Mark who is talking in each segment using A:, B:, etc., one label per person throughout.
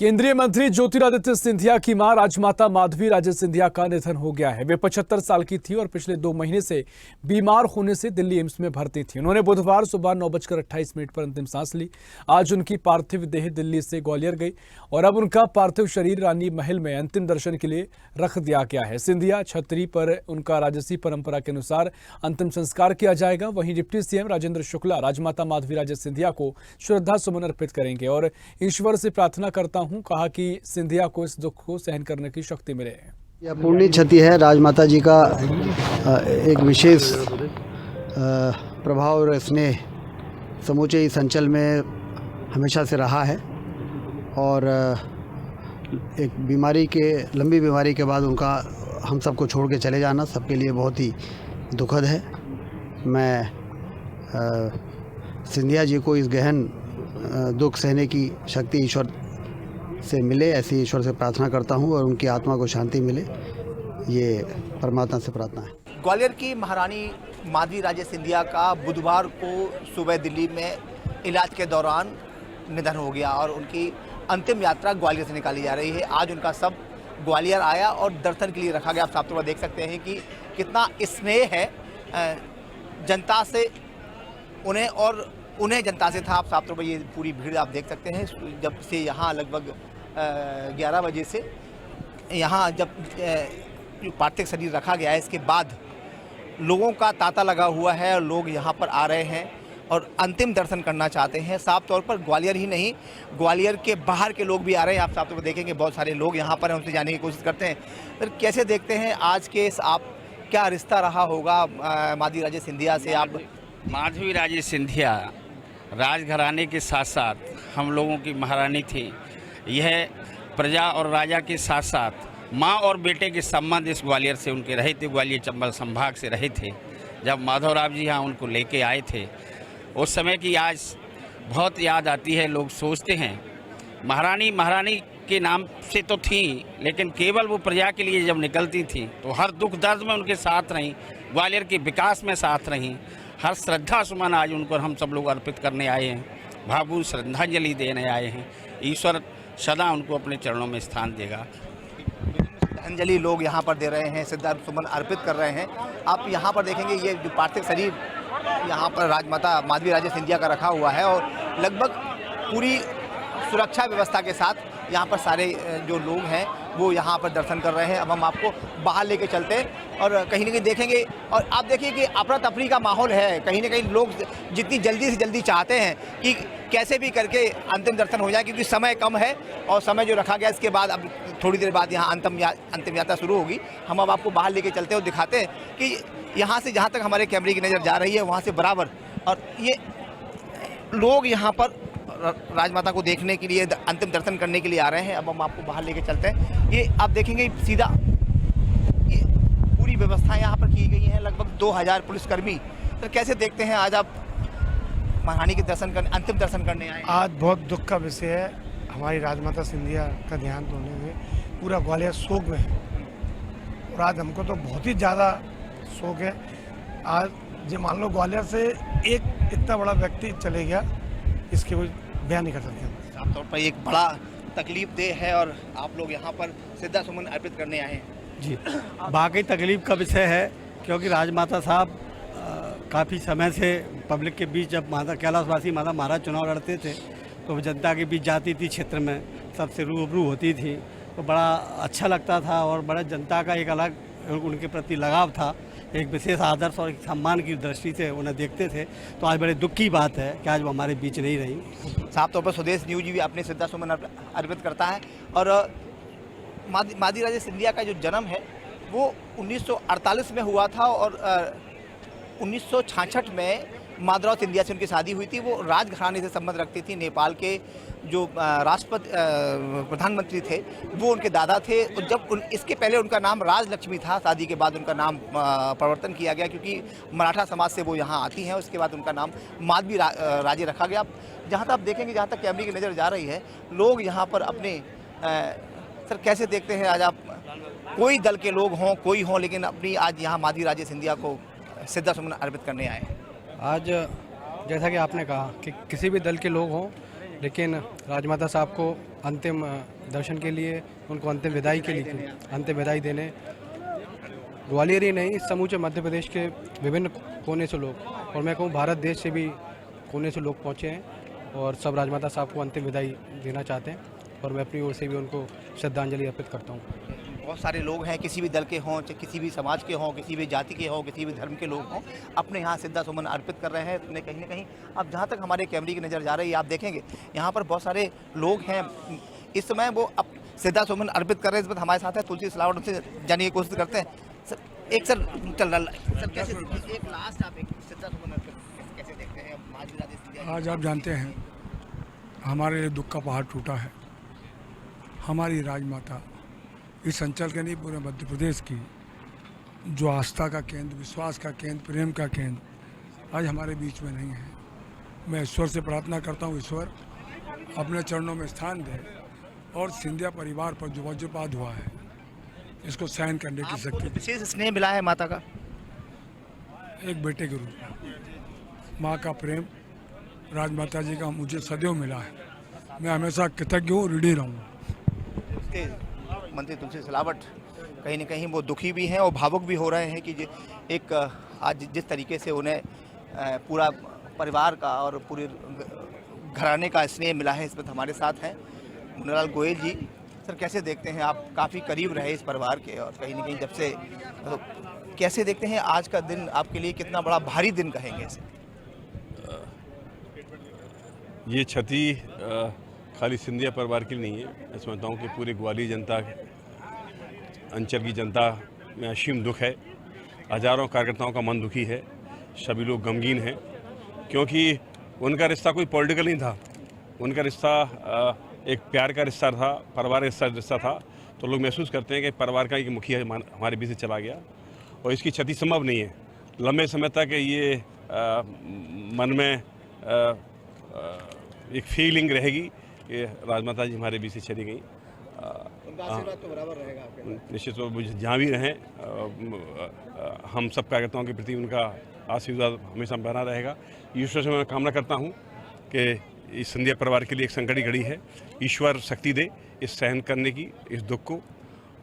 A: केंद्रीय मंत्री ज्योतिरादित्य सिंधिया की मां राजमाता माधवी राजे सिंधिया का निधन हो गया है। वे 75 साल की थी और पिछले 2 महीने से बीमार होने से दिल्ली एम्स में भर्ती थी। उन्होंने बुधवार सुबह 9:28 पर अंतिम सांस ली। आज उनकी पार्थिव देह दिल्ली से ग्वालियर गई और अब उनका पार्थिव शरीर रानी महल में अंतिम दर्शन के लिए रख दिया गया है। सिंधिया छतरी पर उनका राजसी परंपरा के अनुसार अंतिम संस्कार किया जाएगा। वहीं डिप्टी सीएम राजेंद्र शुक्ला राजमाता माधवी राजे सिंधिया को श्रद्धा सुमन अर्पित करेंगे और ईश्वर से प्रार्थना करता हूं, कहा कि सिंधिया को इस दुख को सहन करने की शक्ति मिले।
B: यह पुण्य क्षति है। राजमाता जी का एक विशेष प्रभाव और स्नेह समूचे इस अंचल में हमेशा से रहा है और एक लंबी बीमारी के बाद उनका हम सबको छोड़ के चले जाना सबके लिए बहुत ही दुखद है। मैं सिंधिया जी को इस गहन दुख सहने की शक्ति ईश्वर से मिले, ऐसी ईश्वर से प्रार्थना करता हूं और उनकी आत्मा को शांति मिले, ये परमात्मा से प्रार्थना है।
C: ग्वालियर की महारानी माधवी राजे सिंधिया का बुधवार को सुबह दिल्ली में इलाज के दौरान निधन हो गया और उनकी अंतिम यात्रा ग्वालियर से निकाली जा रही है। आज उनका शव ग्वालियर आया और दर्शन के लिए रखा गया। आप साफ तौर पर देख सकते हैं कि कितना स्नेह है जनता से उन्हें और उन्हें जनता से था। आप साफ तौर पर ये पूरी भीड़ आप देख सकते हैं। जब से यहाँ लगभग 11 बजे से यहाँ जब पार्थिव शरीर रखा गया है, इसके बाद लोगों का तांता लगा हुआ है और लोग यहाँ पर आ रहे हैं और अंतिम दर्शन करना चाहते हैं। साफ तौर पर ग्वालियर ही नहीं, ग्वालियर के बाहर के लोग भी आ रहे हैं। आप साफ तौर पर देखेंगे बहुत सारे लोग यहाँ पर हैं, उनसे जाने की कोशिश करते हैं। फिर कैसे देखते हैं आज के आप क्या रिश्ता रहा होगा माधवी राजे सिंधिया से? आप
D: माधवी राजे सिंधिया राजघराने के साथ साथ हम लोगों की महारानी थी। यह प्रजा और राजा के साथ साथ माँ और बेटे के संबंध इस ग्वालियर से उनके रहे थे। ग्वालियर चंबल संभाग से रहे थे। जब माधवराव जी यहाँ उनको लेके आए थे उस समय की आज बहुत याद आती है। लोग सोचते हैं महारानी के नाम से तो थी, लेकिन केवल वो प्रजा के लिए जब निकलती थी तो हर दुख दर्द में उनके साथ रहीं, ग्वालियर के विकास में साथ रहीं। हर श्रद्धा सुमन आज उनको हम सब लोग अर्पित करने आए हैं, भावपूर्ण श्रद्धांजलि देने आए हैं। ईश्वर सदा उनको अपने चरणों में स्थान देगा।
C: श्रद्धांजलि लोग यहाँ पर दे रहे हैं, श्रद्धा सुमन अर्पित कर रहे हैं। आप यहाँ पर देखेंगे ये जो पार्थिव शरीर यहाँ पर राजमाता माधवी राजे सिंधिया का रखा हुआ है और लगभग पूरी सुरक्षा व्यवस्था के साथ यहाँ पर सारे जो लोग हैं वो यहाँ पर दर्शन कर रहे हैं। अब हम आपको बाहर लेके चलते हैं और कहीं ना कहीं देखेंगे और आप देखिए कि अफरा तफरी का माहौल है। कहीं ना कहीं लोग जितनी जल्दी से जल्दी चाहते हैं कि कैसे भी करके अंतिम दर्शन हो जाए, क्योंकि समय कम है और समय जो रखा गया इसके बाद अब थोड़ी देर बाद यहाँ अंतिम यात्रा शुरू होगी। हम अब आपको बाहर लेके चलते हैं और दिखाते हैं कि यहाँ से जहाँ तक हमारे कैमरे की नज़र जा रही है वहाँ से बराबर और ये लोग यहाँ पर राजमाता को देखने के लिए, अंतिम दर्शन करने के लिए आ रहे हैं। अब हम आपको बाहर लेके चलते हैं। ये आप देखेंगे सीधा ये पूरी व्यवस्था यहाँ पर की गई है, लगभग 2000 पुलिसकर्मी। तो कैसे देखते हैं आज आप महारानी के दर्शन करने, अंतिम दर्शन करने आए?
E: आज बहुत दुख का विषय है। हमारी राजमाता सिंधिया का देहांत होने में पूरा ग्वालियर शोक में है और आज हमको तो बहुत ही ज़्यादा शोक है। आज ये मान लो ग्वालियर से एक इतना बड़ा व्यक्ति चले गया, इसके कोई बयान नहीं कर सकते।
C: साफ तौर पर एक बड़ा तकलीफ देह है और आप लोग यहाँ पर श्रद्धा सुमन अर्पित करने आए हैं।
F: जी, वाकई तकलीफ का विषय है, क्योंकि राजमाता साहब काफ़ी समय से पब्लिक के बीच, जब माता कैलाशवासी माता महाराज चुनाव लड़ते थे तो वो जनता के बीच जाती थी, क्षेत्र में सबसे रूबरू होती थी, तो बड़ा अच्छा लगता था और बड़ा जनता का एक अलग उनके प्रति लगाव था। एक विशेष आदर्श और एक सम्मान की दृष्टि से उन्हें देखते थे। तो आज बड़े दुख की बात है कि आज वो हमारे बीच नहीं रही।
C: साफ तौर पर स्वदेश न्यूज भी अपने श्रद्धा सुमन अर्पित करता है और माधवी राजे सिंधिया का जो जन्म है वो 1948 में हुआ था और 1966 में माधवराव सिंधिया से उनकी शादी हुई थी। वो राजघराने से संबंध रखती थी। नेपाल के जो राष्ट्रपति प्रधानमंत्री थे वो उनके दादा थे और जब इसके पहले उनका नाम राजलक्ष्मी था। शादी के बाद उनका नाम परिवर्तन किया गया क्योंकि मराठा समाज से वो यहाँ आती हैं। उसके बाद उनका नाम माधवी राजे रखा गया। जहाँ तक आप देखेंगे, जहाँ तक कैमरे की नज़र जा रही है, लोग यहाँ पर अपने सर कैसे देखते हैं आज आप? कोई दल के लोग हों, कोई हों, लेकिन अपनी आज यहाँ माधवी राजे सिंधिया को श्रद्धा सुमन अर्पित करने आए हैं।
G: आज जैसा कि आपने कहा कि किसी भी दल के लोग हों, लेकिन राजमाता साहब को अंतिम दर्शन के लिए, उनको अंतिम विदाई के लिए, अंतिम विदाई देने ग्वालियर ही नहीं समूचे मध्य प्रदेश के विभिन्न कोने से लोग, और मैं कहूँ भारत देश से भी कोने से लोग पहुँचे हैं और सब राजमाता साहब को अंतिम विदाई देना चाहते हैं, और मैं अपनी ओर से भी उनको श्रद्धांजलि अर्पित करता हूँ।
C: बहुत सारे लोग हैं, किसी भी दल के हों, चाहे किसी भी समाज के हों, किसी भी जाति के हों, किसी भी धर्म के लोग हों, अपने यहाँ श्रद्धासुमन अर्पित कर रहे हैं। अपने कहीं ना कहीं अब जहाँ तक हमारे कैमरे की नज़र जा रही है, आप देखेंगे यहाँ पर बहुत सारे लोग हैं इस समय, वो अब श्रद्धासुमन अर्पित कर रहे हैं। इस वक्त हमारे साथ है तुलसी सिलावट, उनसे जानने की कोशिश करते हैं। सर चल रहा सर, कैसे एक लास्ट आप एक श्रद्धासुमन अर्पित कैसे देखते हैं माधवी राजे सिंधिया?
H: आज आप जानते हैं हमारे लिए दुख का पहाड़ टूटा है। हमारी राजमाता इस अंचल के नहीं, पूरे मध्य प्रदेश की जो आस्था का केंद्र, विश्वास का केंद्र, प्रेम का केंद्र आज हमारे बीच में नहीं है। मैं ईश्वर से प्रार्थना करता हूँ, ईश्वर अपने चरणों में स्थान दे और सिंधिया परिवार पर जो वज्रपात हुआ है इसको सहन करने की शक्ति दे।
C: विशेष स्नेह मिला है माता का?
H: एक बेटे के रूप में माँ का प्रेम राजमाता जी का मुझे सदैव मिला है। मैं हमेशा कृतज्ञ हूँ, ऋणी रहूँगा।
C: मंत्री तुलसी सिलावट कहीं ना कहीं वो दुखी भी हैं और भावुक भी हो रहे हैं कि एक आज जिस तरीके से उन्हें पूरा परिवार का और पूरे घराने का स्नेह मिला है। इस वक्त हमारे साथ हैं मुन्नालाल गोयल जी। सर कैसे देखते हैं, आप काफ़ी करीब रहे इस परिवार के और कहीं ना कहीं जब से, तो कैसे देखते हैं आज का दिन आपके लिए कितना बड़ा भारी दिन कहेंगे इसे?
I: ये क्षति खाली सिंधिया परिवार के लिए नहीं है। मैं समझता हूँ कि पूरी ग्वालियर जनता, अंचल की जनता में असीम दुख है। हजारों कार्यकर्ताओं का मन दुखी है, सभी लोग गमगीन हैं, क्योंकि उनका रिश्ता कोई पॉलिटिकल नहीं था। उनका रिश्ता एक प्यार का रिश्ता था, परिवार का रिश्ता था। तो लोग महसूस करते हैं कि परिवार का एक मुखिया हमारे बीच से चला गया और इसकी क्षति संभव नहीं है। लंबे समय तक ये मन में एक फीलिंग रहेगी कि राजमाता जी हमारे बीच से चली गई।
C: उनका आशीर्वाद तो बराबर रहेगा आपके?
I: निश्चित तौर पर जहाँ भी रहें, हम सब कार्यकर्ताओं के प्रति उनका आशीर्वाद हमेशा बना रहेगा। ईश्वर से मैं कामना करता हूँ कि इस सिंधिया परिवार के लिए एक संकट की घड़ी है, ईश्वर शक्ति दे इस सहन करने की, इस दुख को,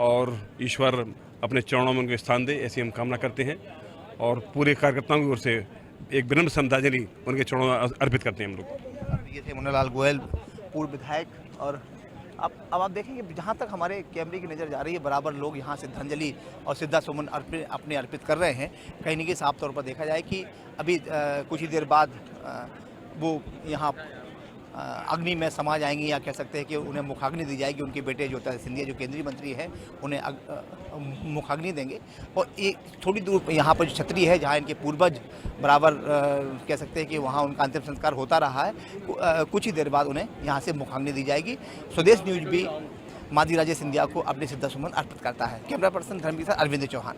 I: और ईश्वर अपने चरणों में उनको स्थान दे, ऐसी हम कामना करते हैं। और पूरे कार्यकर्ताओं की ओर से एक विनम्र श्रद्धांजलि उनके चरणों में अर्पित करते हैं हम लोग।
C: ये थे मुन्नालाल गोयल, पूर्व विधायक। और अब आप देखेंगे जहाँ तक हमारे कैमरे की नज़र जा रही है, बराबर लोग यहाँ श्रद्धांजलि और श्रद्धासुमन अपने अर्पित कर रहे हैं। कहीं ना कहीं साफ तौर पर देखा जाए कि अभी कुछ ही देर बाद वो यहाँ अग्नि में समा जाएंगी, या कह सकते हैं कि उन्हें मुखाग्नि दी जाएगी। उनके बेटे जो सिंधिया जो केंद्रीय मंत्री हैं उन्हें मुखाग्नि देंगे। और एक थोड़ी दूर यहाँ पर जो छतरी है जहाँ इनके पूर्वज बराबर कह सकते हैं कि वहाँ उनका अंतिम संस्कार होता रहा है, कुछ ही देर बाद उन्हें यहाँ से मुखाग्नि दी जाएगी। स्वदेश न्यूज भी माधवी राजे सिंधिया को अपने श्रद्धासुमन अर्पित करता है। कैमरा पर्सन धर्म के साथ अरविंद चौहान।